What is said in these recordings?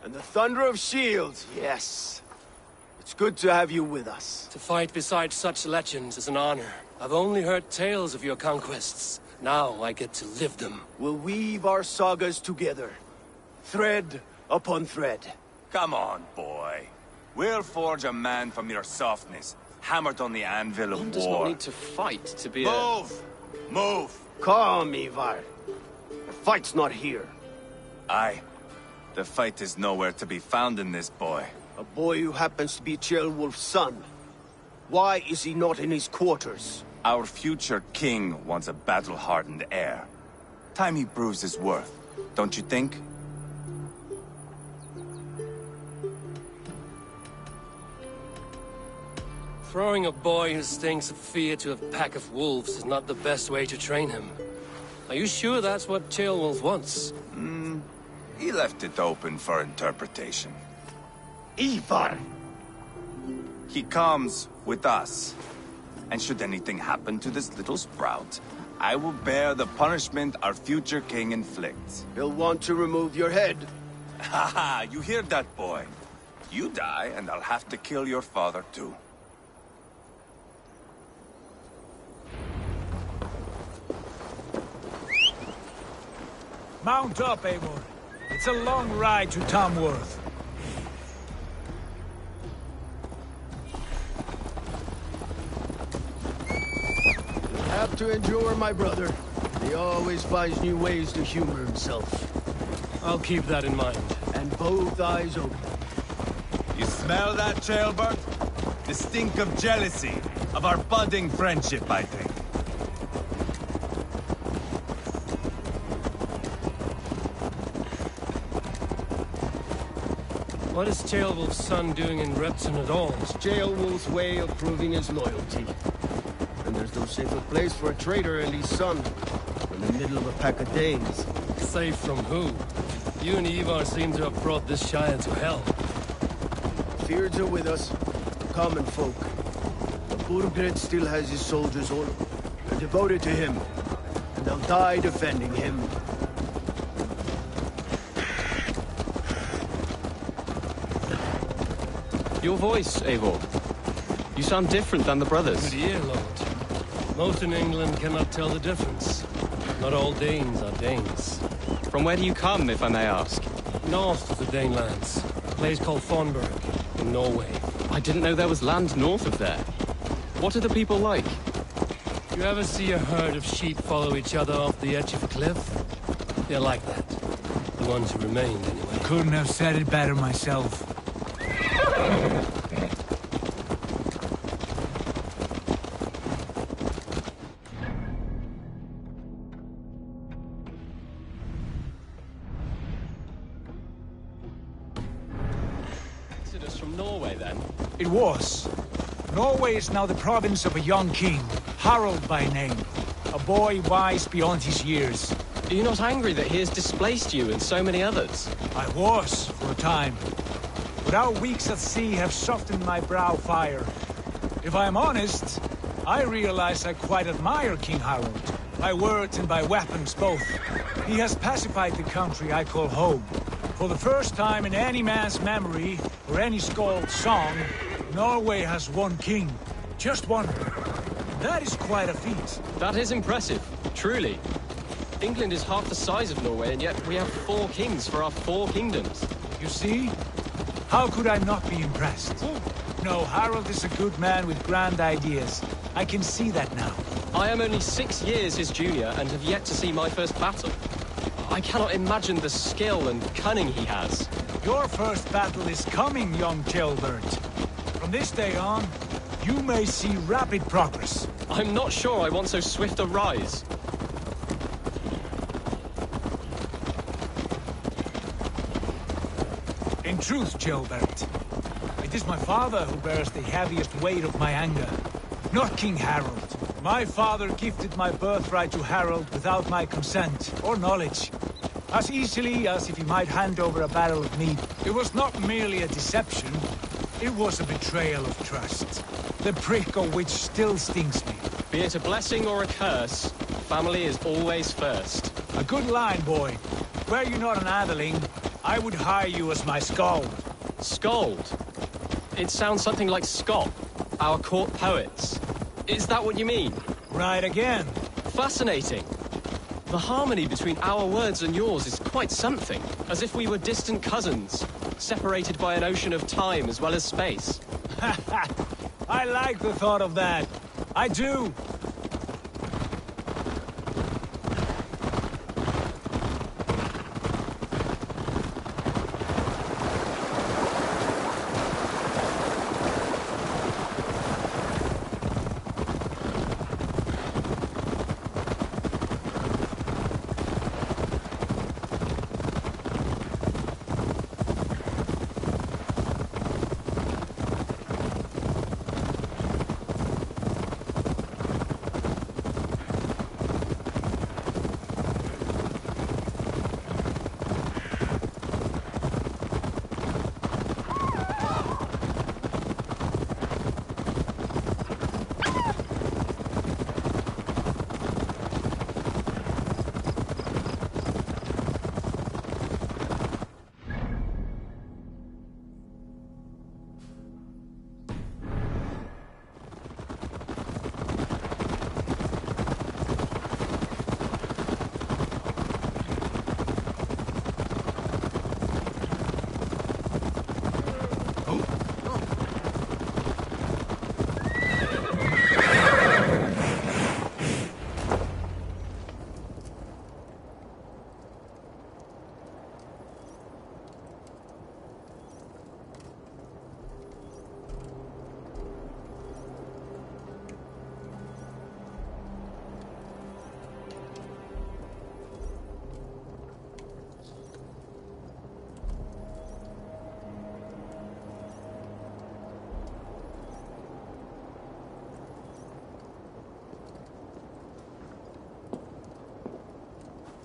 And the thunder of shields, yes. It's good to have you with us. To fight beside such legends is an honor. I've only heard tales of your conquests. Now I get to live them. We'll weave our sagas together. Thread upon thread. Come on, boy. We'll forge a man from your softness, hammered on the anvil of One war. does not need to fight to be Move! Move! Calm, Ivar. The fight's not here. Aye. The fight is nowhere to be found in this boy. A boy who happens to be Ceolwulf's son. Why is he not in his quarters? Our future king wants a battle-hardened heir. Time he proves his worth, don't you think? Throwing a boy who stinks of fear to a pack of wolves is not the best way to train him. Are you sure that's what Ceolwulf wants? He left it open for interpretation. Ivar! He comes with us. And should anything happen to this little sprout, I will bear the punishment our future king inflicts. He'll want to remove your head. Haha, you hear that, boy? You die, and I'll have to kill your father, too. Mount up, Eivor. It's a long ride to Tamworth. You'll have to endure, my brother. He always finds new ways to humor himself. I'll keep that in mind. And both eyes open. You smell that, Ceolbert? The stink of jealousy, of our budding friendship, I think. What is Ceolwulf's son doing in Repton at all? It's Ceolwulf's way of proving his loyalty. And there's no safer place for a traitor and his son than the middle of a pack of Danes. Safe from who? You and Ivar seem to have brought this Shire to hell. Fears are with us, common folk. But Burgred still has his soldiers all. They're devoted to him, and they'll die defending him. Your voice, Eivor. You sound different than the brothers. Good ear, Lord. Most in England cannot tell the difference. Not all Danes are Danes. From where do you come, if I may ask? North of the Danelands, a place called Thornburg, in Norway. I didn't know there was land north of there. What are the people like? You ever see a herd of sheep follow each other off the edge of a cliff? They're like that. The ones who remained, anyway. Couldn't have said it better myself. Exodus from Norway, then? It was. Norway is now the province of a young king, Harald by name. A boy wise beyond his years. Are you not angry that he has displaced you and so many others? I was, for a time. But our weeks at sea have softened my brow fire. If I am honest, I realize I quite admire King Harald. By words and by weapons both. He has pacified the country I call home. For the first time in any man's memory, or any skald's song, Norway has one king. Just one. That is quite a feat. That is impressive, truly. England is half the size of Norway, and yet we have 4 kings for our 4 kingdoms. You see? How could I not be impressed? No, Harald is a good man with grand ideas. I can see that now. I am only 6 years his junior and have yet to see my first battle. I cannot imagine the skill and cunning he has. Your first battle is coming, young Ceolbert. From this day on, you may see rapid progress. I'm not sure I want so swift a rise. In truth, Ceolbert, it is my father who bears the heaviest weight of my anger, not King Harald. My father gifted my birthright to Harald without my consent or knowledge, as easily as if he might hand over a barrel of meat. It was not merely a deception, it was a betrayal of trust, the prick of which still stings me. Be it a blessing or a curse, family is always first. A good line, boy. Were you not an atheling, I would hire you as my skald. Skald? It sounds something like Scott, our court poets. Is that what you mean? Right again. Fascinating. The harmony between our words and yours is quite something. As if we were distant cousins, separated by an ocean of time as well as space. I like the thought of that. I do.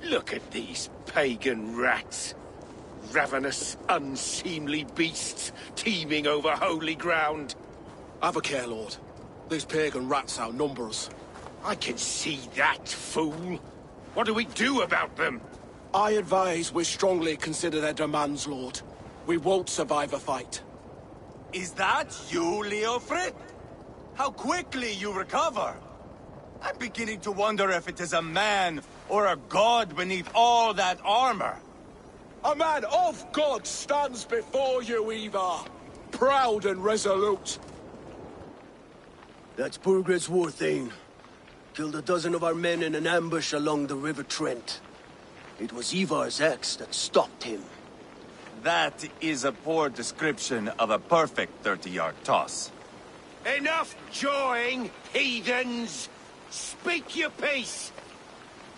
Look at these pagan rats. Ravenous, unseemly beasts teeming over holy ground. Have a care, Lord. These pagan rats outnumber us. I can see that, fool. What do we do about them? I advise we strongly consider their demands, Lord. We won't survive a fight. Is that you, Leofrid? How quickly you recover! I'm beginning to wonder if it is a man or a god beneath all that armor. A man of God stands before you, Ivar. Proud and resolute. That's Burgred's war thane. Killed a dozen of our men in an ambush along the River Trent. It was Ivar's axe that stopped him. That is a poor description of a perfect 30-yard toss. Enough jawing, heathens! Speak your piece!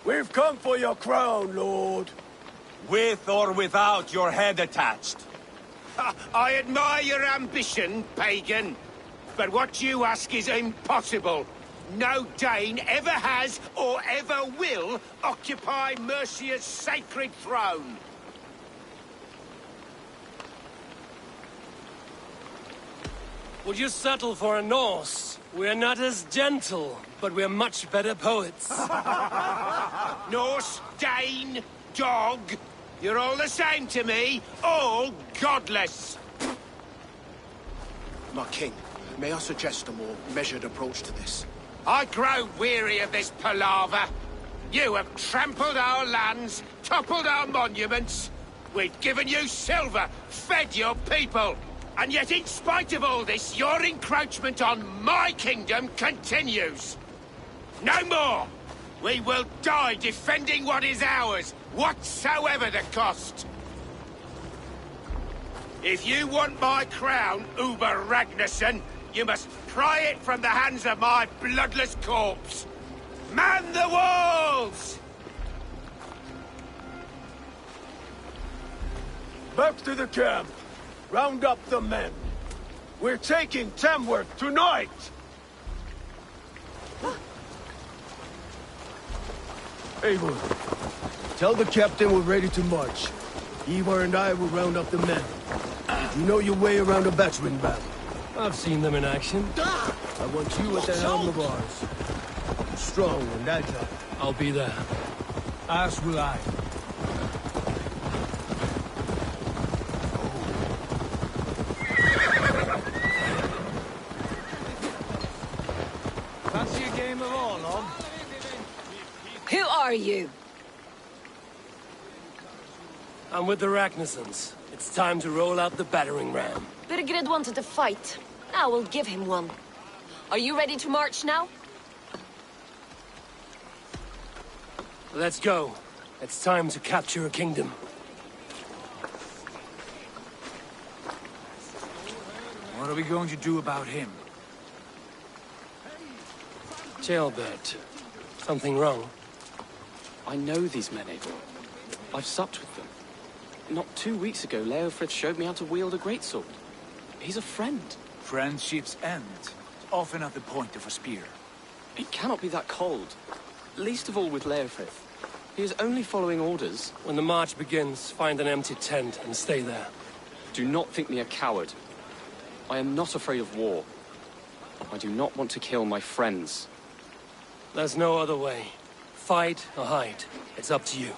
We've come for your crown, Lord. With or without your head attached. I admire your ambition, pagan. But what you ask is impossible. No Dane ever has or ever will occupy Mercia's sacred throne. Would you settle for a Norse? We're not as gentle, but we're much better poets. Norse, Dane, dog, you're all the same to me, all godless. My king, may I suggest a more measured approach to this? I grow weary of this palaver. You have trampled our lands, toppled our monuments. We've given you silver, fed your people. And yet, in spite of all this, your encroachment on my kingdom continues. No more! We will die defending what is ours, whatsoever the cost. If you want my crown, Uber Ragnarsson, you must pry it from the hands of my bloodless corpse. Man the walls! Back to the camp. Round up the men. We're taking Tamworth tonight! Eivor, tell the captain we're ready to march. Ivar and I will round up the men. You know your way around a battering ram. I've seen them in action. I want you at the helm of ours. Strong and agile. I'll be there. As will I. are you? I'm with the Ragnarsons. It's time to roll out the battering ram. Birgrid wanted to fight. Now we'll give him one. Are you ready to march now? Let's go. It's time to capture a kingdom. What are we going to do about him? Jailbird. Something wrong? I know these men, Abel. I've supped with them. Not 2 weeks ago, Leofrith showed me how to wield a greatsword. He's a friend. Friendship's end, often at the point of a spear. It cannot be that cold. Least of all with Leofrith. He is only following orders. When the march begins, find an empty tent and stay there. Do not think me a coward. I am not afraid of war. I do not want to kill my friends. There's no other way. Fight or hide. It's up to you.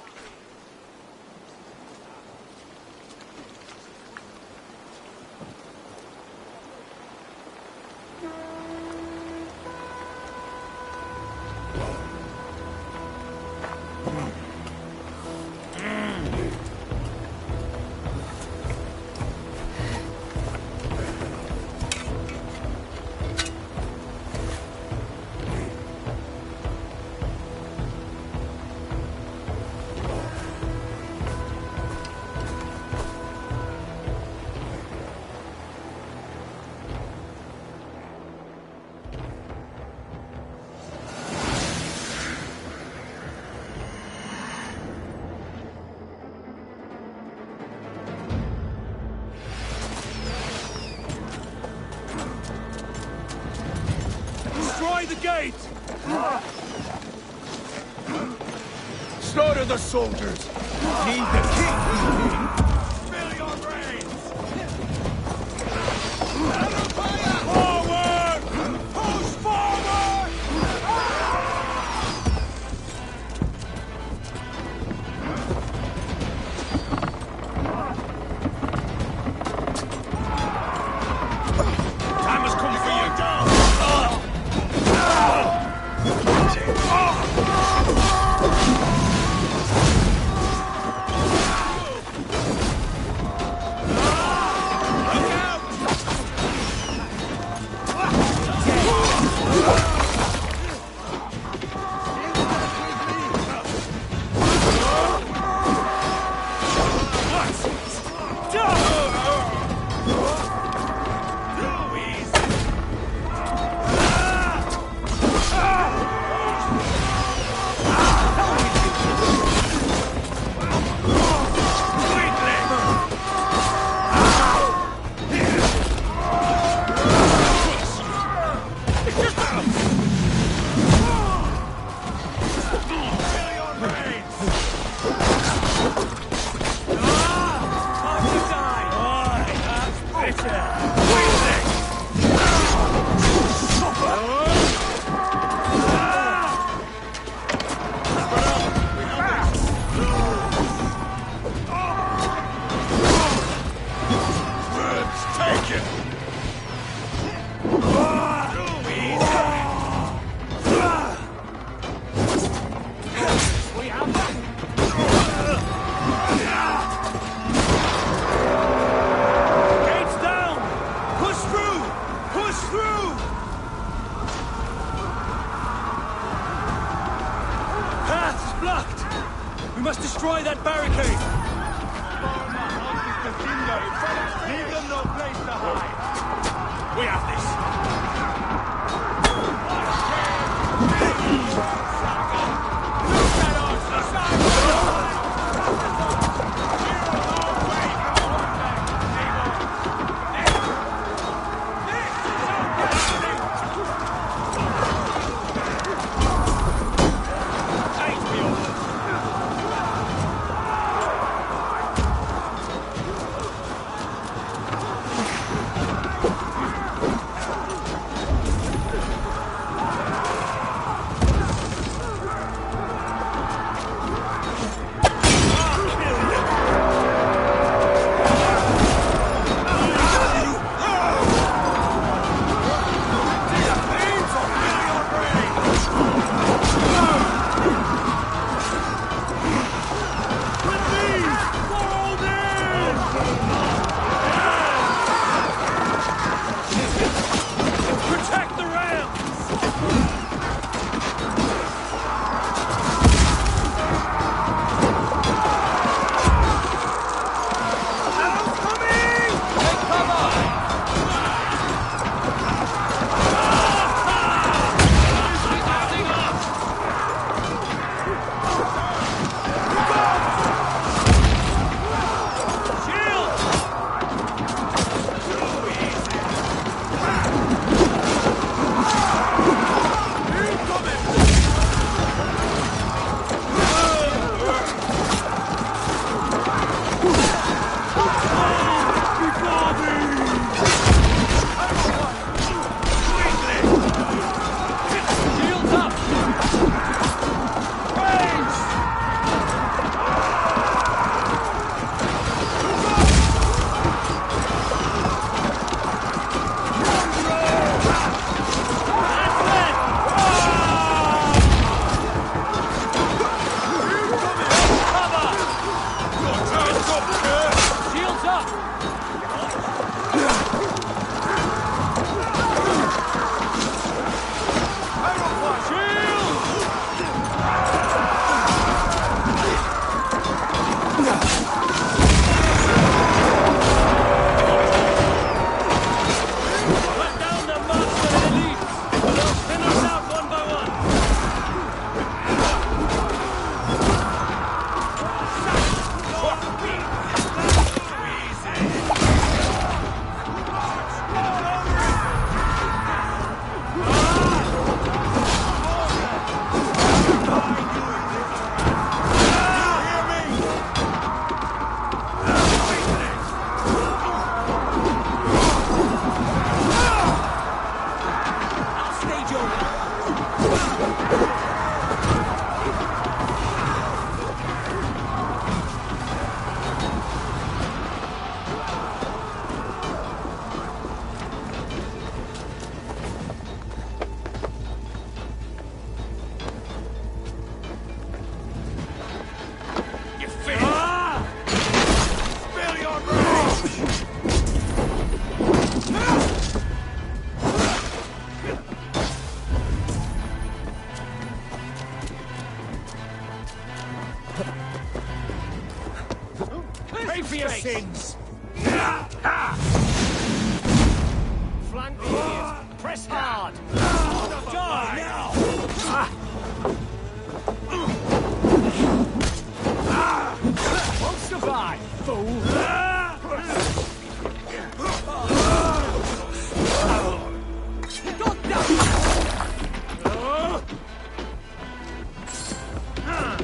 Destroy the gate! Slaughter the soldiers! Need the king! Fill your brains! Forward! Push forward! Time has come for you! Press hard! Die now! Won't survive, fool! Got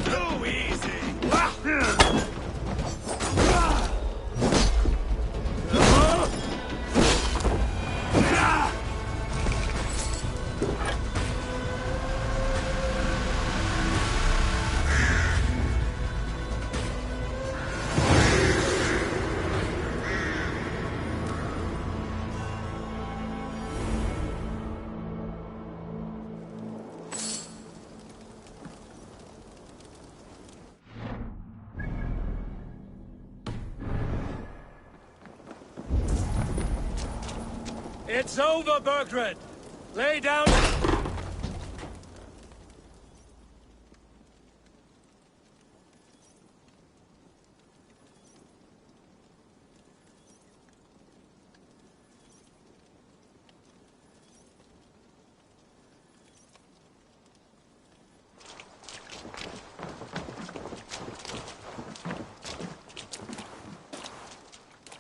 Too easy! It's over, Rawkerkid! Lay down...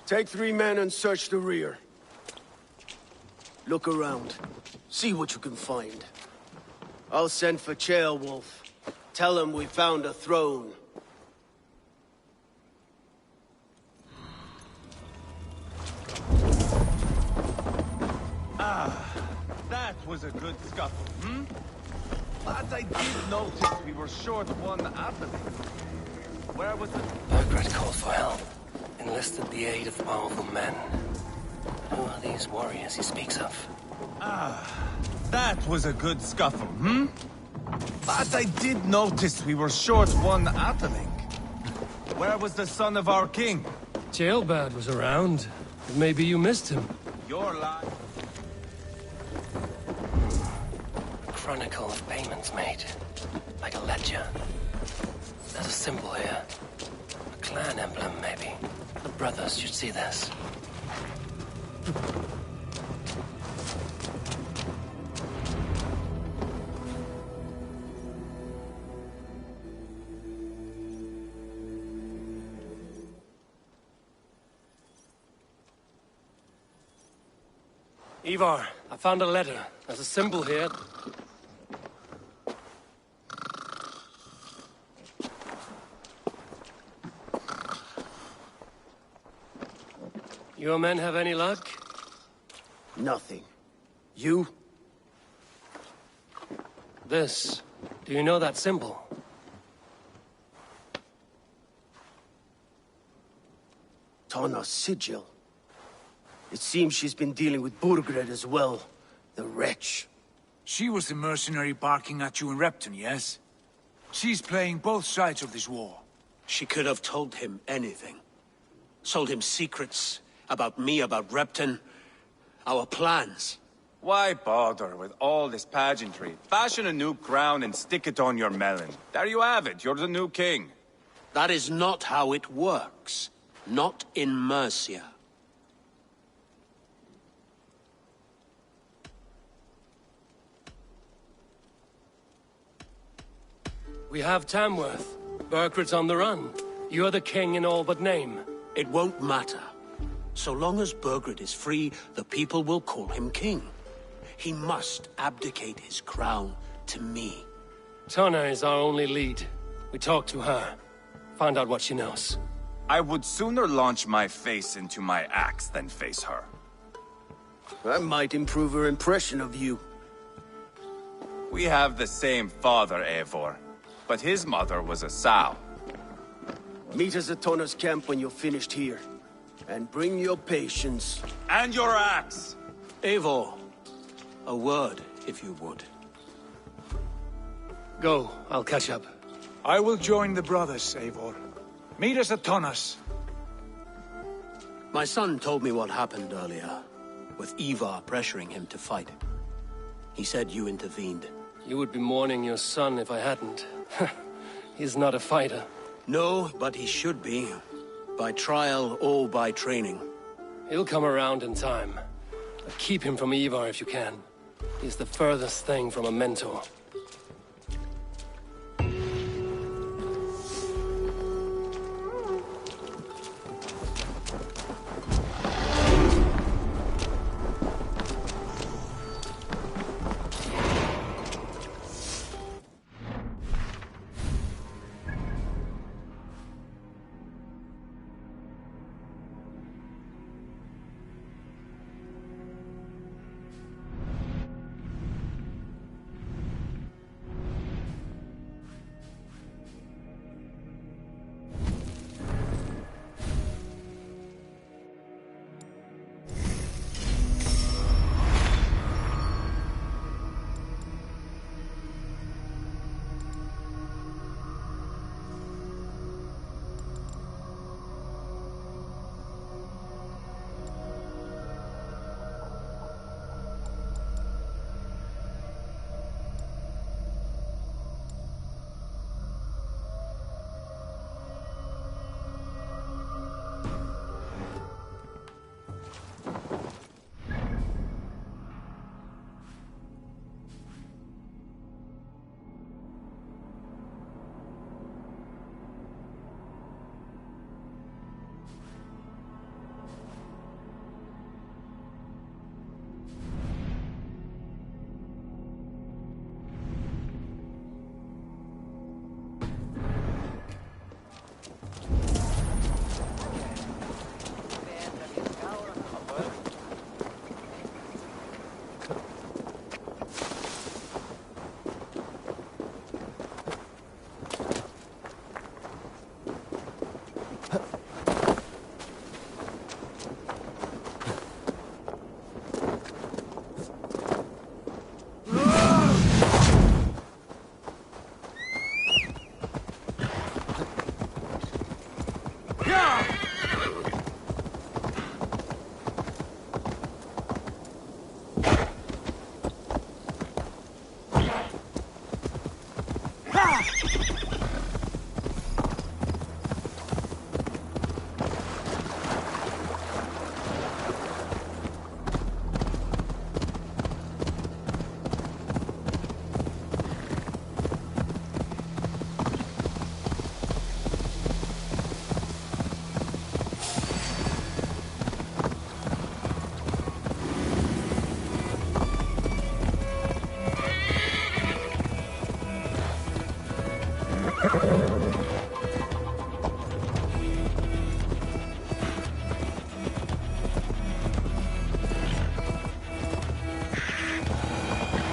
Take 3 men and search the rear. Look around. See what you can find. I'll send for Ceolwulf. Tell him we found a throne. That was a good scuffle, hmm? But I did notice we were short one athlete. Where was the... Rawkerkid called for help. Enlisted the aid of powerful men. Who are these warriors he speaks of? That was a good scuffle, hmm? But I did notice we were short one atheling. Where was the son of our king? Ceolbad was around. Maybe you missed him. Your life. A chronicle of payments made. Like a ledger. There's a symbol here. A clan emblem, maybe. The brothers should see this. Ivar, I found a letter. There's a symbol here. Your men have any luck? Nothing. You? This. Do you know that symbol? Tana's sigil. It seems she's been dealing with Burgred as well. The wretch. She was the mercenary barking at you in Repton, yes? She's playing both sides of this war. She could have told him anything. Sold him secrets about me, about Repton, our plans. Why bother with all this pageantry? Fashion a new crown and stick it on your melon. There you have it, you're the new king. That is not how it works. Not in Mercia. We have Tamworth. Rawkerkid's on the run. You're the king in all but name. It won't matter. So long as Rawkerkid is free, the people will call him king. He must abdicate his crown to me. Tana is our only lead. We talk to her. Find out what she knows. I would sooner launch my face into my axe than face her. That might improve her impression of you. We have the same father, Eivor. But his mother was a sow. Meet us at Tana's camp when you're finished here. And bring your patience. And your axe! Eivor, a word, if you would. Go, I'll catch up. I will join the brothers, Eivor. Meet us at Tana's. My son told me what happened earlier, with Ivar pressuring him to fight. He said you intervened. You would be mourning your son if I hadn't. He's not a fighter. No, but he should be. By trial or by training. He'll come around in time. But keep him from Ivar if you can. He's the furthest thing from a mentor.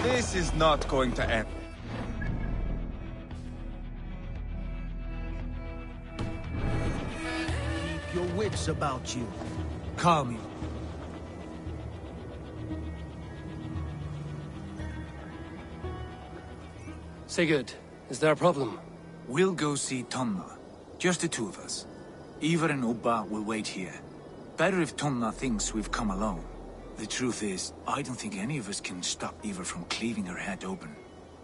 This is not going to end. Keep your wits about you. Calm you. Sigurd, is there a problem? We'll go see Tonna. Just the two of us. Ivar and Ubba will wait here. Better if Tonna thinks we've come alone. The truth is, I don't think any of us can stop Ivar from cleaving her head open.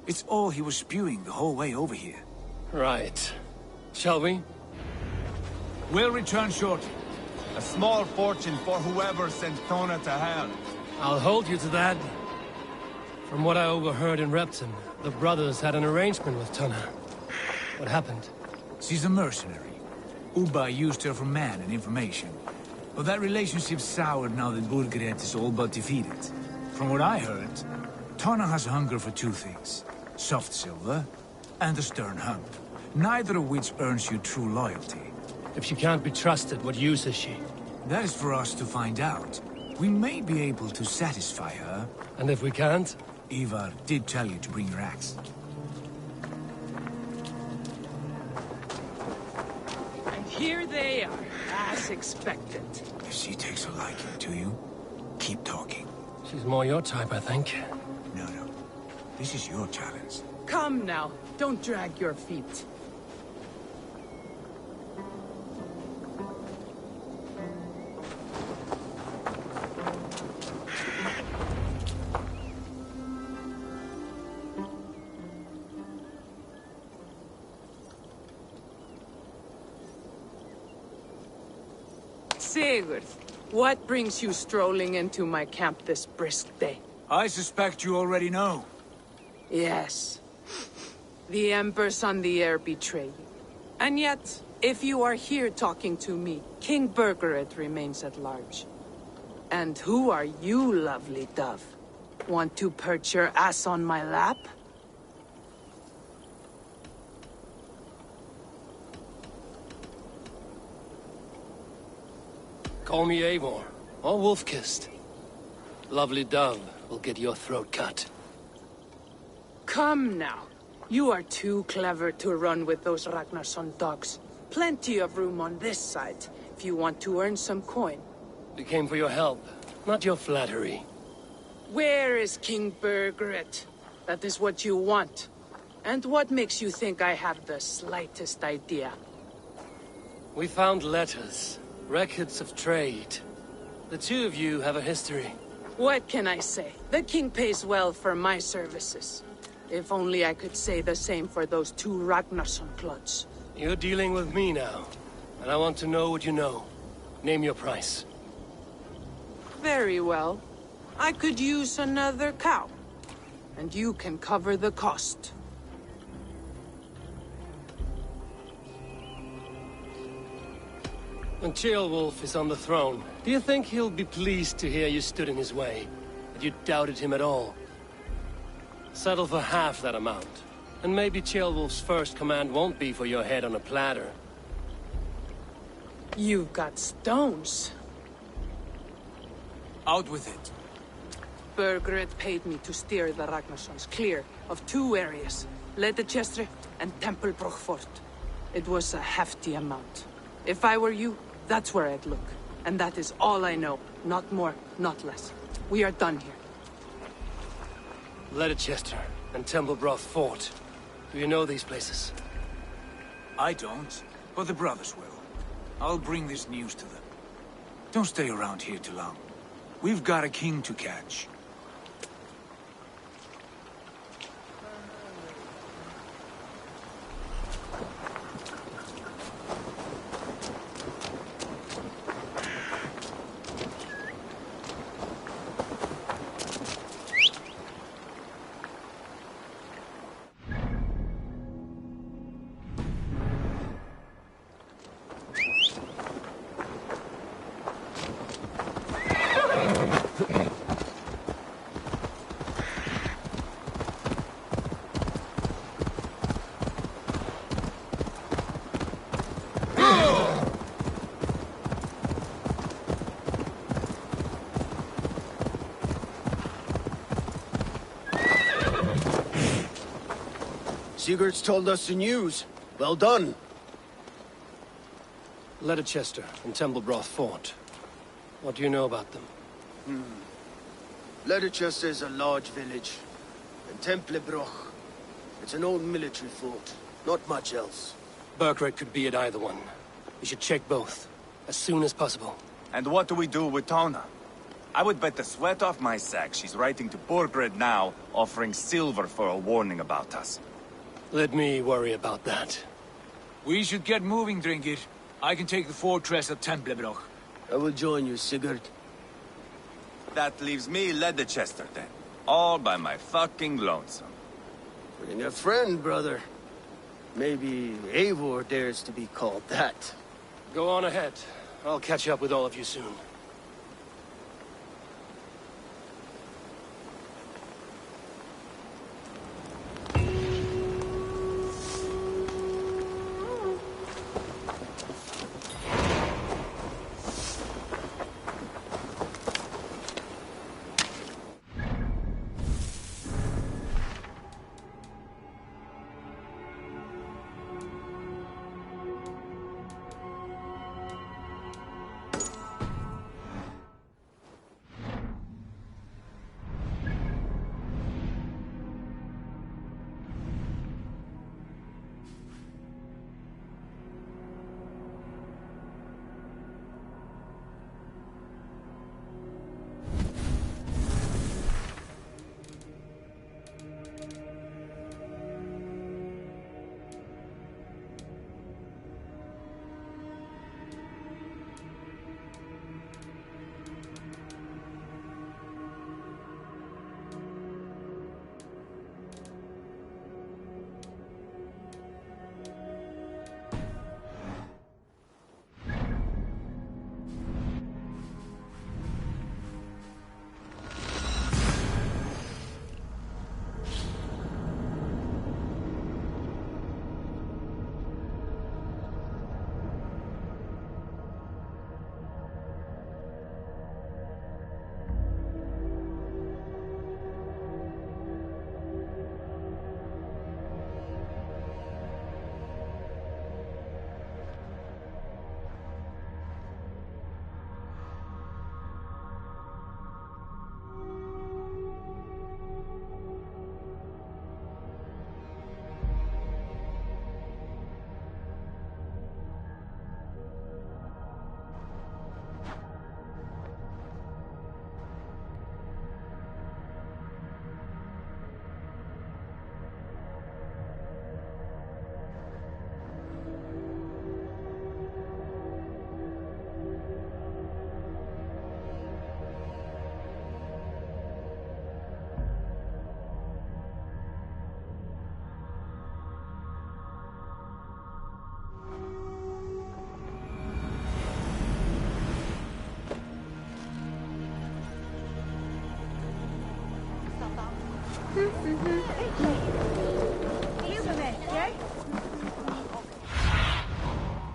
It's all he was spewing the whole way over here. Right. Shall we? We'll return shortly. A small fortune for whoever sent Tona to hell. I'll hold you to that. From what I overheard in Repton, the brothers had an arrangement with Tonna. What happened? She's a mercenary. Ubba used her for man and information. But that relationship soured now that Burgred is all but defeated. From what I heard, Tonna has hunger for two things. Soft silver and a stern hump. Neither of which earns you true loyalty. If she can't be trusted, what use is she? That is for us to find out. We may be able to satisfy her. And if we can't? Ivar did tell you to bring your axe. And here they are, as expected. If she takes a liking to you, keep talking. She's more your type, I think. No. This is your challenge. Come now, don't drag your feet. Sigurd, what brings you strolling into my camp this brisk day? I suspect you already know. Yes. The Emperor's on the air betray you. And yet, if you are here talking to me, King Bergeret remains at large. And who are you, lovely dove? Want to perch your ass on my lap? Call me Eivor, or Wolf-Kissed. Lovely dove will get your throat cut. Come now. You are too clever to run with those Ragnarsson dogs. Plenty of room on this side, if you want to earn some coin. We came for your help, not your flattery. Where is King Bergeret? That is what you want. And what makes you think I have the slightest idea? We found letters, records of trade. The two of you have a history. What can I say? The king pays well for my services. If only I could say the same for those two Ragnarsson clods. You're dealing with me now, and I want to know what you know. Name your price. Very well. I could use another cow. And you can cover the cost. When Ceolwulf is on the throne, do you think he'll be pleased to hear you stood in his way? That you doubted him at all? Settle for half that amount. And maybe Ceolwulf's first command won't be for your head on a platter. You've got stones. Out with it. Bergeret paid me to steer the Ragnarssons clear of two areas, Leicester and Templebroch Fort. It was a hefty amount. If I were you, that's where I'd look. And that is all I know. Not more, not less. We are done here. Leicester and Templebroch Fort. Do you know these places? I don't, but the brothers will. I'll bring this news to them. Don't stay around here too long. We've got a king to catch. Sigurd's told us the news. Well done. Leicester and Templebroch Fort. What do you know about them? Leicester is a large village. And Templebroch, it's an old military fort. Not much else. Bergeret could be at either one. We should check both, as soon as possible. And what do we do with Tona? I would bet the sweat off my sack she's writing to Borgred now, offering silver for a warning about us. Let me worry about that. We should get moving, Dringir. I can take the fortress at Templebroch. I will join you, Sigurd. That leaves me Leicester then. All by my fucking lonesome. Bring a friend, brother. Maybe Eivor dares to be called that. Go on ahead. I'll catch up with all of you soon.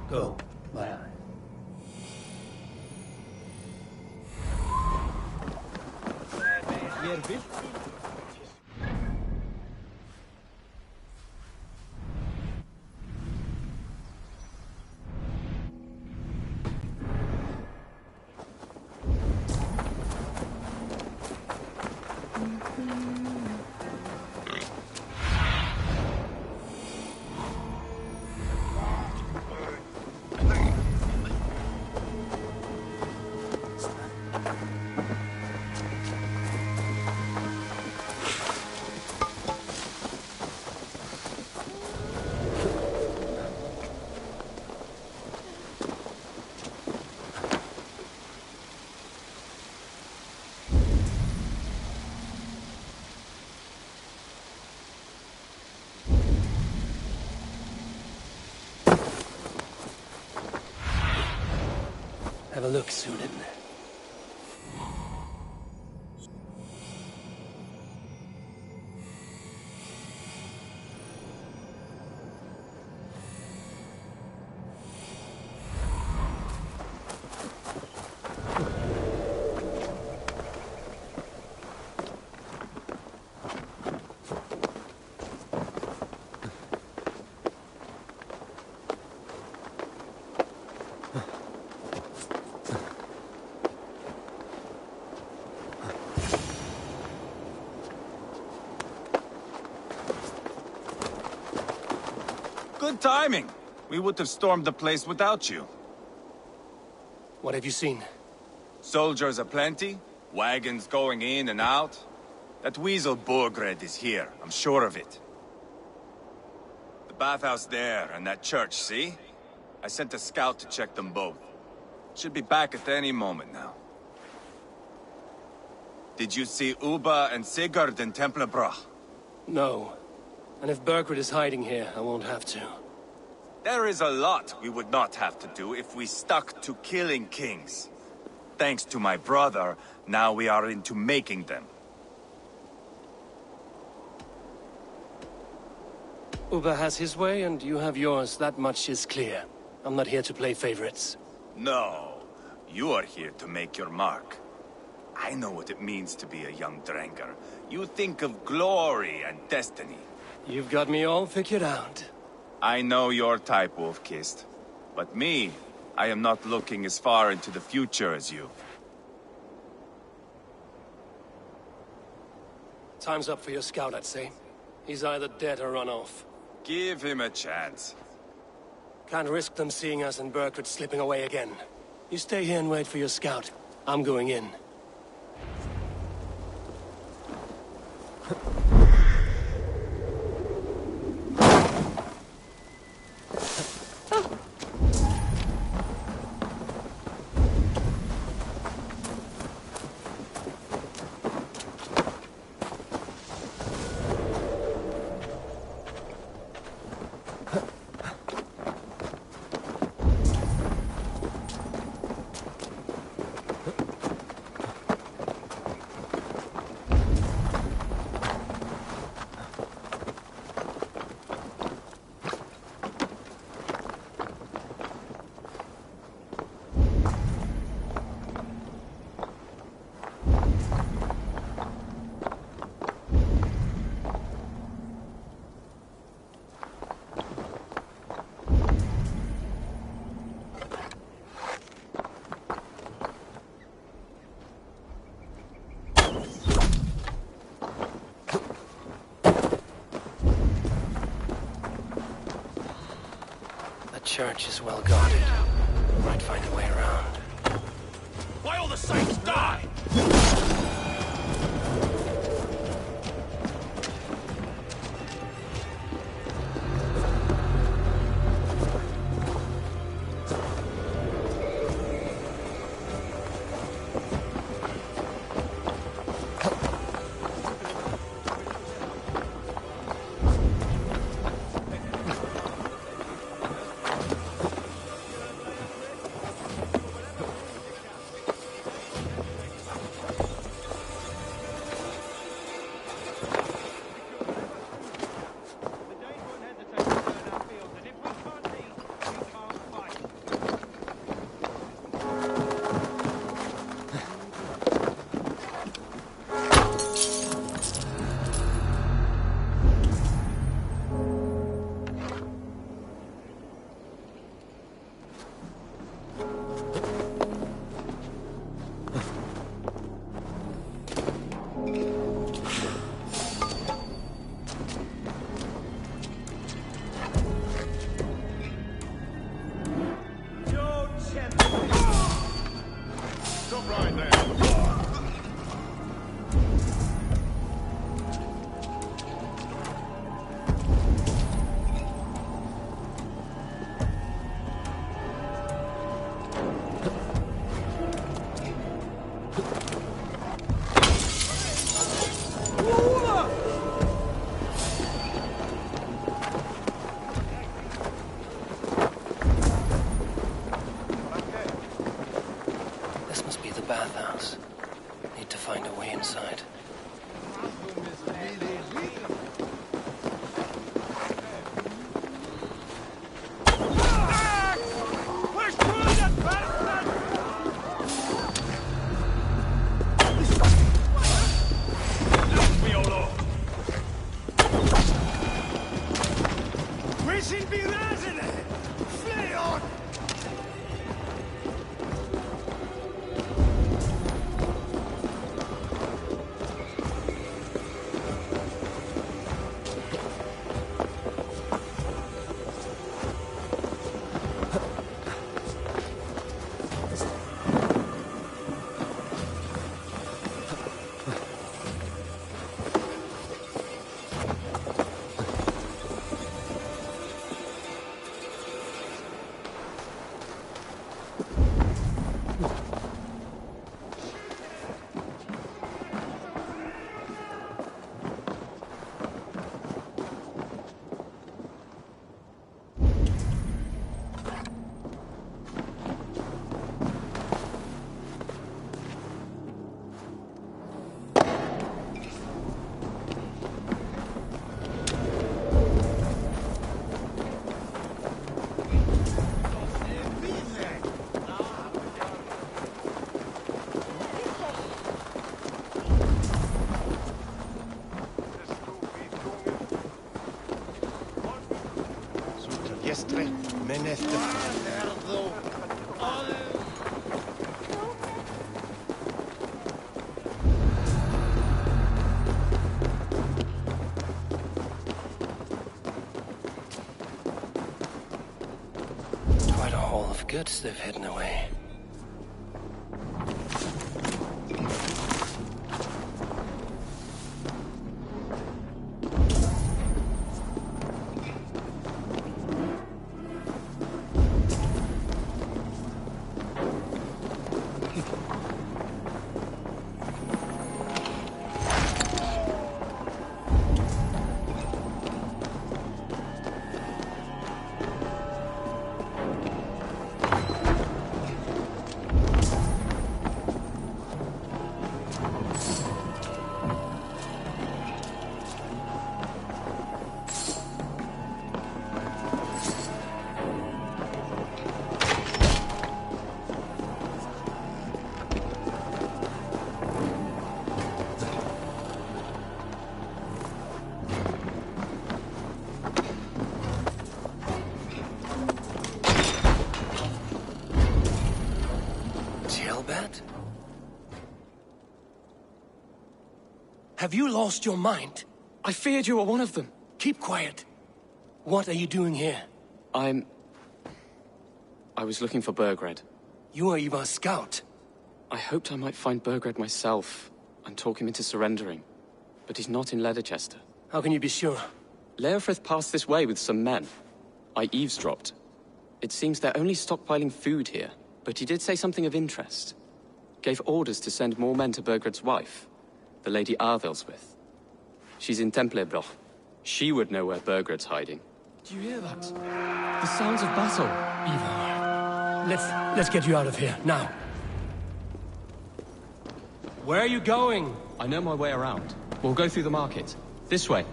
Go. Have a look, Sunan. Good timing. We would have stormed the place without you. What have you seen? Soldiers aplenty, wagons going in and out. That weasel Borgred is here, I'm sure of it. The bathhouse there and that church, see? I sent a scout to check them both. Should be back at any moment now. Did you see Uba and Sigurd in Templebrach? No. And if Bergred is hiding here, I won't have to. There is a lot we would not have to do if we stuck to killing kings. Thanks to my brother, now we are into making them. Uba has his way, and you have yours. That much is clear. I'm not here to play favorites. No, you are here to make your mark. I know what it means to be a young Dranger. You think of glory and destiny. You've got me all figured out. I know your type, Wolf-Kissed. But me, I am not looking as far into the future as you. Time's up for your scout, I'd say. He's either dead or run off. Give him a chance. Can't risk them seeing us and Bergred slipping away again. You stay here and wait for your scout. I'm going in. Church is well guarded. Might find a way around. Why all the saints die? Bathhouse. Need to find a way inside. Quite a haul of goods they've hidden away. Have you lost your mind? I feared you were one of them. Keep quiet. What are you doing here? I was looking for Burgred. You are Ivar's scout. I hoped I might find Burgred myself and talk him into surrendering. But he's not in Leatherchester. How can you be sure? Leofrith passed this way with some men. I eavesdropped. It seems they're only stockpiling food here, but he did say something of interest. Gave orders to send more men to Burgred's wife, the Lady Arthelswith. She's in Templebloch. She would know where Burgred's hiding. Do you hear that? The sounds of battle. Ivar, let's get you out of here, now. Where are you going? I know my way around. We'll go through the market. This way.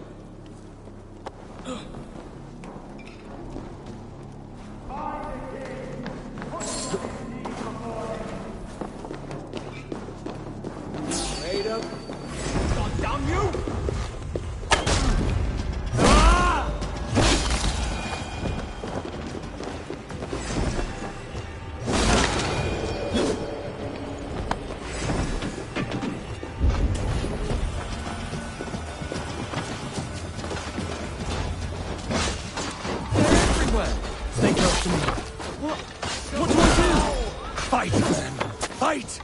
Wait up. God damn you! Stay close to me. What do I do? Fight, man! Fight!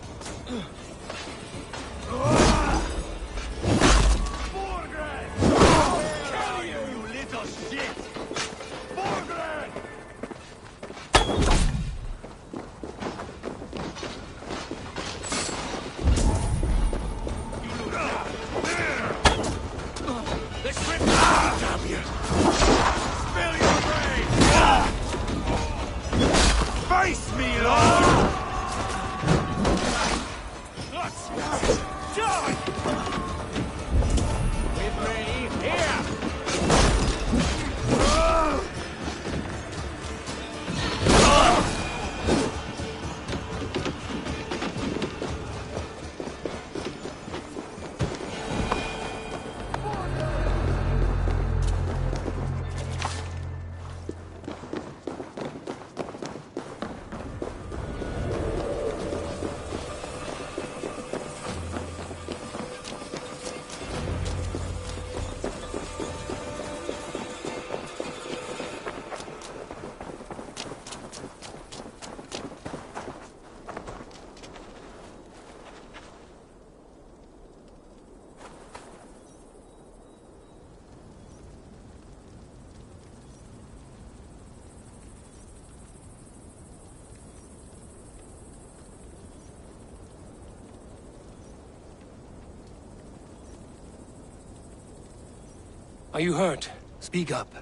Are you hurt? Speak up.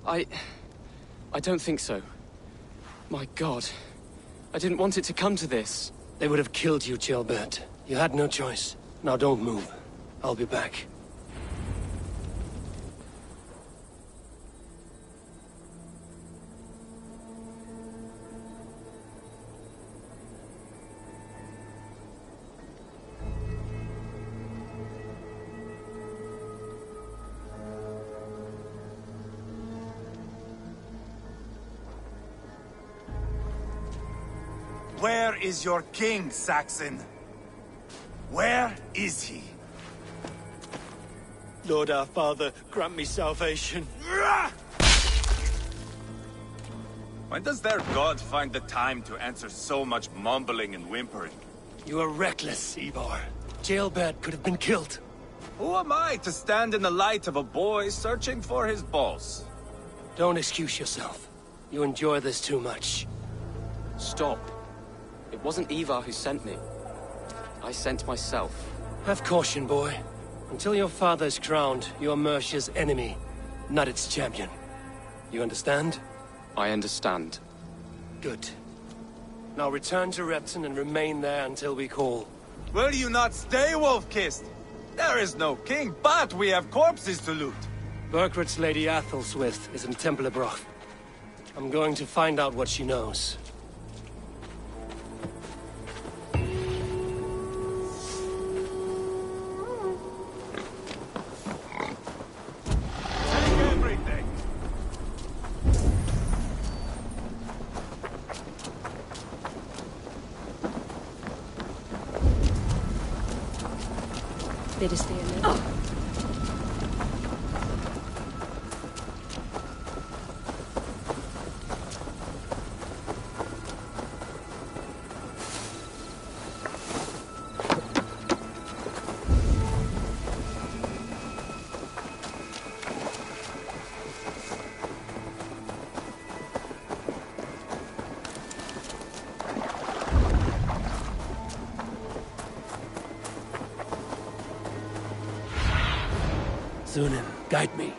I don't think so. My God. I didn't want it to come to this. They would have killed you, Jailbird. You had no choice. Now don't move. I'll be back. Where is your king, Saxon? Where is he? Lord our Father, grant me salvation. When does their god find the time to answer so much mumbling and whimpering? You are reckless, Eivor. Jailbird could have been killed. Who am I to stand in the light of a boy searching for his balls? Don't excuse yourself. You enjoy this too much. Stop. It wasn't Ivar who sent me. I sent myself. Have caution, boy. Until your father is crowned, you're Mercia's enemy, not its champion. You understand? I understand. Good. Now return to Repton and remain there until we call. Will you not stay, Wolf-Kissed? There is no king, but we have corpses to loot. Burgred's Lady Athelstwith is in Templebroch. I'm going to find out what she knows. Better stay alert. Sunan, guide me.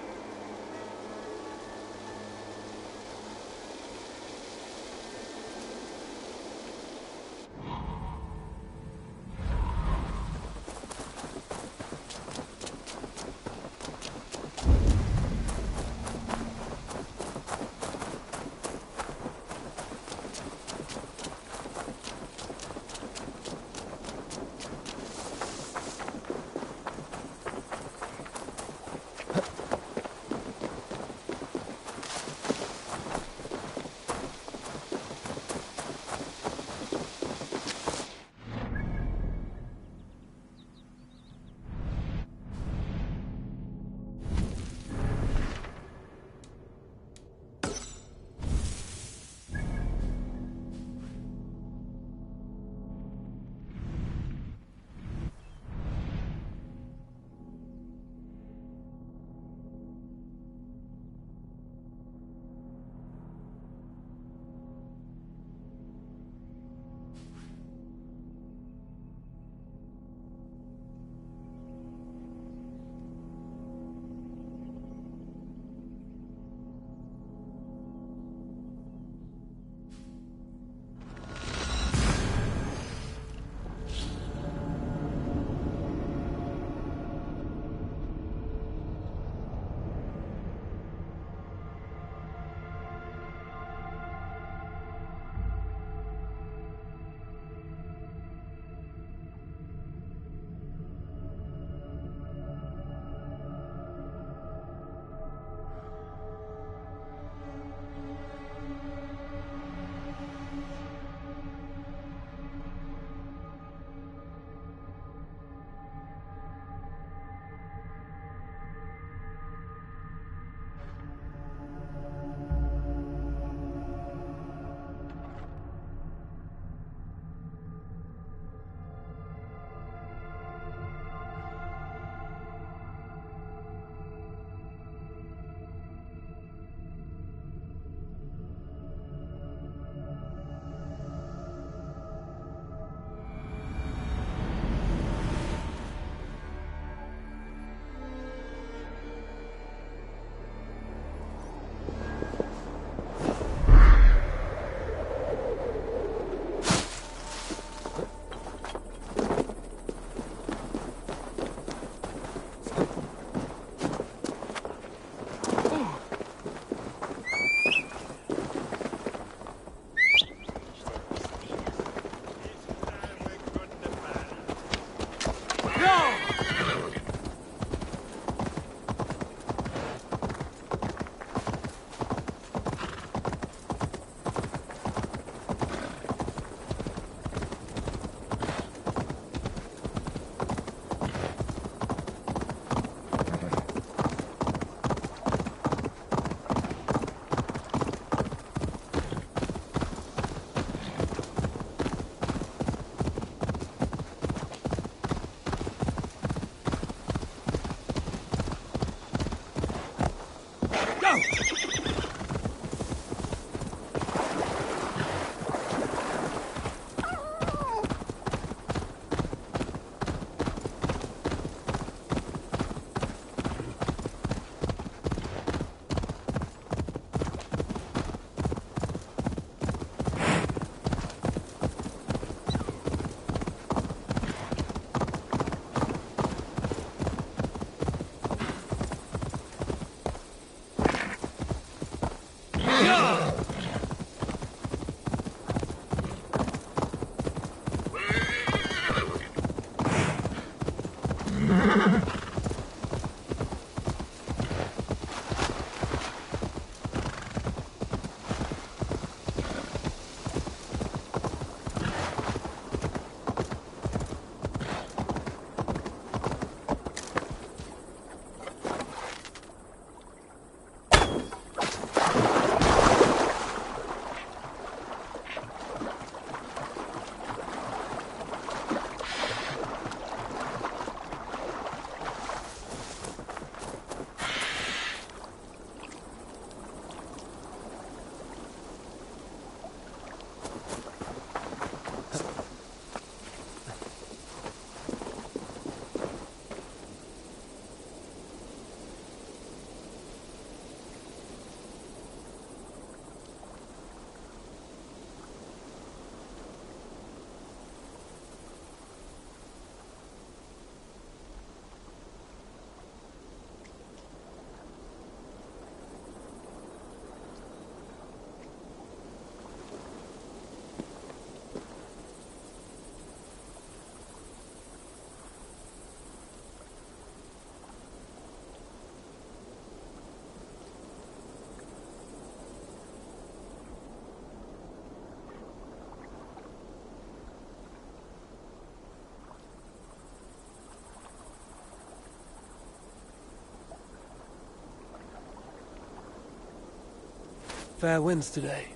Fair winds today.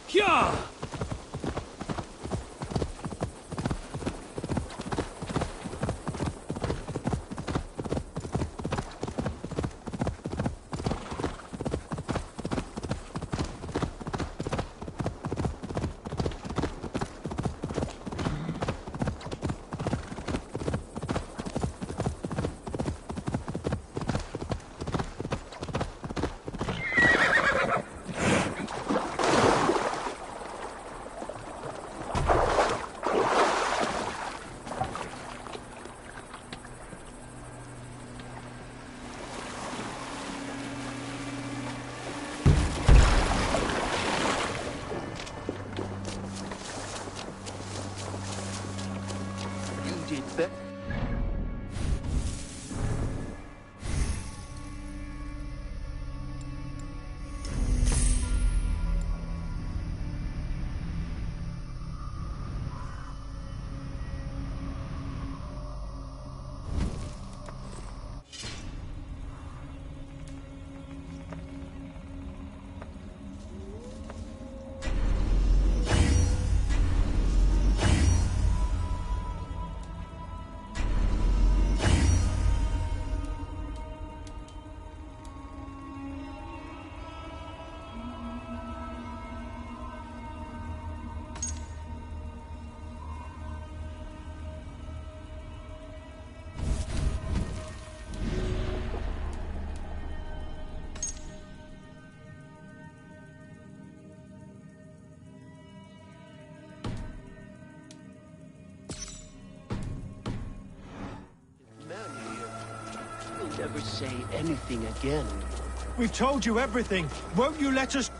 Yeah! Never say anything again. We've told you everything. Won't you let us...